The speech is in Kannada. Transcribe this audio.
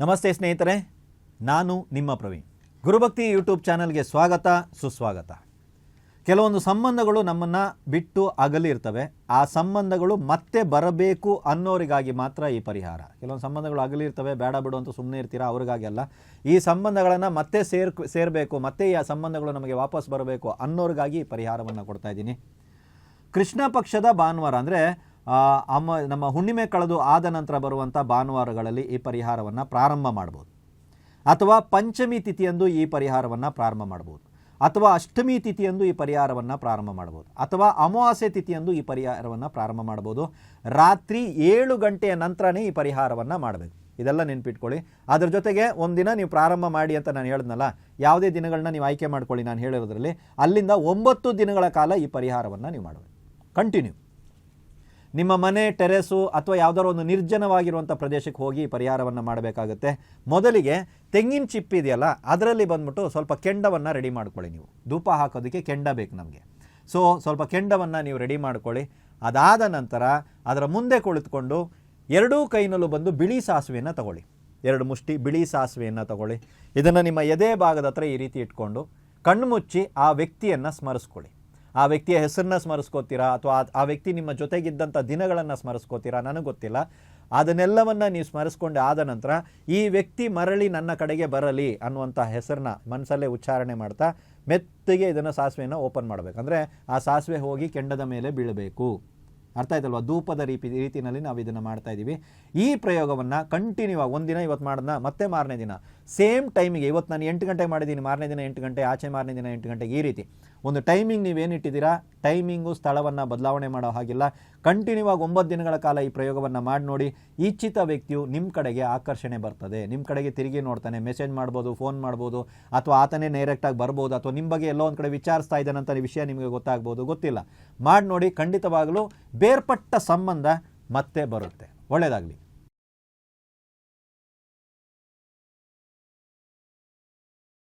ನಮಸ್ತೆ ಸ್ನೇಹಿತರೆ, ನಾನು ನಿಮ್ಮ ಪ್ರವೀಣ್. ಗುರುಭಕ್ತಿ ಯೂಟ್ಯೂಬ್ ಚಾನಲ್ಗೆ ಸ್ವಾಗತ, ಸುಸ್ವಾಗತ. ಕೆಲವೊಂದು ಸಂಬಂಧಗಳು ನಮ್ಮನ್ನು ಬಿಟ್ಟು ಅಗಲಿರ್ತವೆ. ಆ ಸಂಬಂಧಗಳು ಮತ್ತೆ ಬರಬೇಕು ಅನ್ನೋರಿಗಾಗಿ ಮಾತ್ರ ಈ ಪರಿಹಾರ. ಕೆಲವೊಂದು ಸಂಬಂಧಗಳು ಅಗಲಿರ್ತವೆ, ಬೇಡ ಬಿಡು ಅಂತ ಸುಮ್ಮನೆ ಇರ್ತೀರಾ, ಅವ್ರಿಗಾಗಿ ಅಲ್ಲ. ಈ ಸಂಬಂಧಗಳನ್ನು ಮತ್ತೆ ಸೇರಬೇಕು, ಮತ್ತೆ ಈ ಸಂಬಂಧಗಳು ನಮಗೆ ವಾಪಸ್ ಬರಬೇಕು ಅನ್ನೋರಿಗಾಗಿ ಈ ಪರಿಹಾರವನ್ನು ಕೊಡ್ತಾ ಇದ್ದೀನಿ. ಕೃಷ್ಣ ಪಕ್ಷದ ಭಾನುವಾರ ಅಂದರೆ ನಮ್ಮ ಹುಣ್ಣಿಮೆ ಕಳೆದು ಆದ ನಂತರ ಬರುವಂಥ ಭಾನುವಾರಗಳಲ್ಲಿ ಈ ಪರಿಹಾರವನ್ನು ಪ್ರಾರಂಭ ಮಾಡ್ಬೋದು. ಅಥವಾ ಪಂಚಮಿ ತಿಥಿಯಂದು ಈ ಪರಿಹಾರವನ್ನು ಪ್ರಾರಂಭ ಮಾಡ್ಬೋದು. ಅಥವಾ ಅಷ್ಟಮಿ ತಿಥಿಯಂದು ಈ ಪರಿಹಾರವನ್ನು ಪ್ರಾರಂಭ ಮಾಡ್ಬೋದು. ಅಥವಾ ಅಮಾವಾಸ್ಯೆ ತಿಥಿಯಂದು ಈ ಪರಿಹಾರವನ್ನು ಪ್ರಾರಂಭ ಮಾಡ್ಬೋದು. ರಾತ್ರಿ 7 ಗಂಟೆಯ ನಂತರನೇ ಈ ಪರಿಹಾರವನ್ನು ಮಾಡಬೇಕು. ಇದೆಲ್ಲ ನೆನ್ಪಿಟ್ಕೊಳ್ಳಿ. ಅದ್ರ ಜೊತೆಗೆ ಒಂದಿನ ನೀವು ಪ್ರಾರಂಭ ಮಾಡಿ ಅಂತ ನಾನು ಹೇಳಿದ್ನಲ್ಲ, ಯಾವುದೇ ದಿನಗಳನ್ನ ನೀವು ಆಯ್ಕೆ ಮಾಡ್ಕೊಳ್ಳಿ ನಾನು ಹೇಳಿರೋದ್ರಲ್ಲಿ. ಅಲ್ಲಿಂದ 9 ದಿನಗಳ ಕಾಲ ಈ ಪರಿಹಾರವನ್ನು ನೀವು ಮಾಡಬೇಕು. ಕಂಟಿನ್ಯೂ ನಿಮ್ಮ ಮನೆ ಟೆರೆಸು ಅಥವಾ ಯಾವುದಾದ್ರು ಒಂದು ನಿರ್ಜನವಾಗಿರುವಂಥ ಪ್ರದೇಶಕ್ಕೆ ಹೋಗಿ ಪರಿಹಾರವನ್ನು ಮಾಡಬೇಕಾಗುತ್ತೆ. ಮೊದಲಿಗೆ ತೆಂಗಿನ ಚಿಪ್ಪು ಇದೆಯಲ್ಲ, ಅದರಲ್ಲಿ ಬಂದ್ಬಿಟ್ಟು ಸ್ವಲ್ಪ ಕೆಂಡವನ್ನು ರೆಡಿ ಮಾಡ್ಕೊಳ್ಳಿ. ನೀವು ಧೂಪ ಹಾಕೋದಕ್ಕೆ ಕೆಂಡ ಬೇಕು ನಮಗೆ. ಸೊ ಸ್ವಲ್ಪ ಕೆಂಡವನ್ನು ನೀವು ರೆಡಿ ಮಾಡ್ಕೊಳ್ಳಿ. ಅದಾದ ನಂತರ ಅದರ ಮುಂದೆ ಕುಳಿತುಕೊಂಡು 2 ಕೈನಲ್ಲೂ ಬಂದು ಬಿಳಿ ಸಾಸಿವೆಯನ್ನು ತಗೊಳ್ಳಿ. 2 ಮುಷ್ಟಿ ಬಿಳಿ ಸಾಸಿವೆಯನ್ನು ತಗೊಳ್ಳಿ. ಇದನ್ನು ನಿಮ್ಮ ಎದೆ ಭಾಗದ ಹತ್ರ ಈ ರೀತಿ ಇಟ್ಕೊಂಡು ಕಣ್ಣು ಮುಚ್ಚಿ ಆ ವ್ಯಕ್ತಿಯನ್ನು ಸ್ಮರಿಸ್ಕೊಳ್ಳಿ. ಆ ವ್ಯಕ್ತಿಯ ಹೆಸರನ್ನ ಸ್ಮರಿಸ್ಕೋತೀರಾ ಅಥವಾ ಆ ವ್ಯಕ್ತಿ ನಿಮ್ಮ ಜೊತೆಗಿದ್ದಂಥ ದಿನಗಳನ್ನು ಸ್ಮರಿಸ್ಕೋತೀರಾ, ನನಗೆ ಗೊತ್ತಿಲ್ಲ. ಅದನ್ನೆಲ್ಲವನ್ನು ನೀವು ಸ್ಮರಿಸ್ಕೊಂಡೆ ಆದ ನಂತರ ಈ ವ್ಯಕ್ತಿ ಮರಳಿ ನನ್ನ ಕಡೆಗೆ ಬರಲಿ ಅನ್ನುವಂಥ ಹೆಸರನ್ನ ಮನಸ್ಸಲ್ಲೇ ಉಚ್ಚಾರಣೆ ಮಾಡ್ತಾ ಮೆತ್ತಗೆ ಇದನ್ನು ಸಾಸಿವೆಯನ್ನು ಓಪನ್ ಮಾಡಬೇಕು. ಅಂದರೆ ಆ ಸಾಸಿವೆ ಹೋಗಿ ಕೆಂಡದ ಮೇಲೆ ಬೀಳಬೇಕು. ಅರ್ಥ ಆಯ್ತಲ್ವಾ? ಧೂಪದ ರೀತಿಯಲ್ಲಿ ನಾವು ಇದನ್ನು ಮಾಡ್ತಾ ಇದ್ದೀವಿ. ಈ ಪ್ರಯೋಗವನ್ನು ಕಂಟಿನ್ಯೂ ಆಗಿ ಒಂದಿನ ಇವತ್ತು ಮಾಡೋಣ, ಮತ್ತೆ ಮಾರನೇ ದಿನ ಸೇಮ್ ಟೈಮಿಗೆ, ಇವತ್ತು ನಾನು 8 ಗಂಟೆಗೆ ಮಾಡಿದ್ದೀನಿ, ಮಾರನೇ ದಿನ 8 ಗಂಟೆ, ಆಚೆ ಮಾರನೇ ದಿನ 8 ಗಂಟೆಗೆ, ಈ ರೀತಿ ಒಂದು ಟೈಮಿಂಗ್ ನೀವೇನಿಟ್ಟಿದ್ದೀರಾ, ಟೈಮಿಂಗು ಸ್ಥಳವನ್ನು ಬದಲಾವಣೆ ಮಾಡೋ ಹಾಗಿಲ್ಲ. ಕಂಟಿನ್ಯೂ ಆಗಿ 9 ದಿನಗಳ ಕಾಲ ಈ ಪ್ರಯೋಗವನ್ನು ಮಾಡಿ ನೋಡಿ. ಇಚ್ಛಿತ ವ್ಯಕ್ತಿಯು ನಿಮ್ಮ ಕಡೆಗೆ ಆಕರ್ಷಣೆ ಬರ್ತದೆ, ನಿಮ್ಮ ಕಡೆಗೆ ತಿರುಗಿ ನೋಡ್ತಾನೆ. ಮೆಸೇಜ್ ಮಾಡ್ಬೋದು, ಫೋನ್ ಮಾಡ್ಬೋದು, ಅಥವಾ ಆತನೇ ಡೈರೆಕ್ಟಾಗಿ ಬರ್ಬೋದು, ಅಥವಾ ನಿಮ್ಮ ಬಗ್ಗೆ ಎಲ್ಲೋ ಒಂದು ಕಡೆ ವಿಚಾರಿಸ್ತಾ ಇದ್ದಾನಂತ ವಿಷಯ ನಿಮಗೆ ಗೊತ್ತಾಗ್ಬೋದು, ಗೊತ್ತಿಲ್ಲ. ಮಾಡಿ ನೋಡಿ. ಖಂಡಿತವಾಗಲೂ ಬೇರ್ಪಟ್ಟ ಸಂಬಂಧ ಮತ್ತೆ ಬರುತ್ತೆ. ಒಳ್ಳೆಯದಾಗಲಿ.